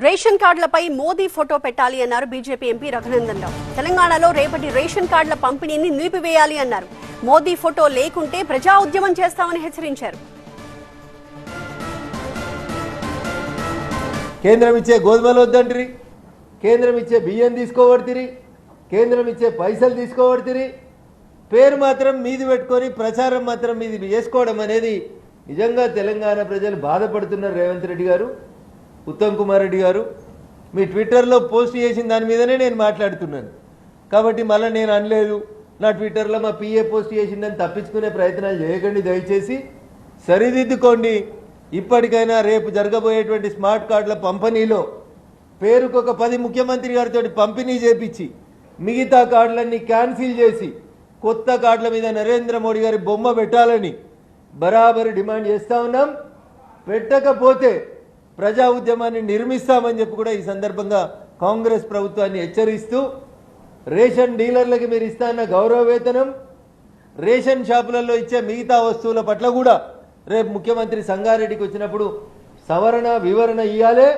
Ration కార్డులపై Modi photo పెట్టాలి అన్నారు BJP MP Raghunandan Rao. తెలంగాణలో రేపటి రేషన్ కార్డుల పంపిణీని నిలిపివేయాలి అన్నారు. మోదీ ఫోటో లేకుంటే ప్రజా ఉద్యమం చేస్తామని హెచ్చరించారు. కేంద్రం ఇచ్చే గోధుమలు వద్దంటిరి, కేంద్రం ఇచ్చే బియ్యం తీసుకోబడితిరి, కేంద్రం ఇచ్చే పైసలు తీసుకోబడితిరి, పేరు మాత్రం మీది పెట్టుకొని ప్రచారం మాత్రం మీది చేసుకోవడం అనేది నిజంగా తెలంగాణ ప్రజలు బాధపడుతున్నారు. రేవంత్ రెడ్డి గారు, ఉత్తమ్ కుమార్ రెడ్డి గారు మీ ట్విట్టర్లో పోస్ట్ చేసిన దాని మీదనే నేను మాట్లాడుతున్నాను. కాబట్టి మళ్ళీ నేను అనలేదు, నా ట్విట్టర్లో మా పిఏ పోస్ట్ చేసిందని తప్పించుకునే ప్రయత్నాలు చేయకండి. దయచేసి సరిదిద్దుకోండి. ఇప్పటికైనా రేపు జరగబోయేటువంటి స్మార్ట్ కార్డుల పంపిణీలో పేరుకొక 10 ముఖ్యమంత్రి గారితో పంపిణీ చేపించి మిగతా కార్డులన్నీ క్యాన్సిల్ చేసి కొత్త కార్డుల మీద నరేంద్ర మోడీ గారి బొమ్మ పెట్టాలని బరాబరి డిమాండ్ చేస్తా ఉన్నాం. పెట్టకపోతే ప్రజా ఉద్యమాన్ని నిర్మిస్తామని చెప్పి కూడా ఈ సందర్భంగా కాంగ్రెస్ ప్రభుత్వాన్ని హెచ్చరిస్తూ, రేషన్ డీలర్లకి మీరు ఇస్తాన్న గౌరవ వేతనం, రేషన్ షాపులలో ఇచ్చే మిగతా వస్తువుల పట్ల కూడా రేపు ముఖ్యమంత్రి సంగారెడ్డికి వచ్చినప్పుడు సవరణ వివరణ ఇవ్వాలి.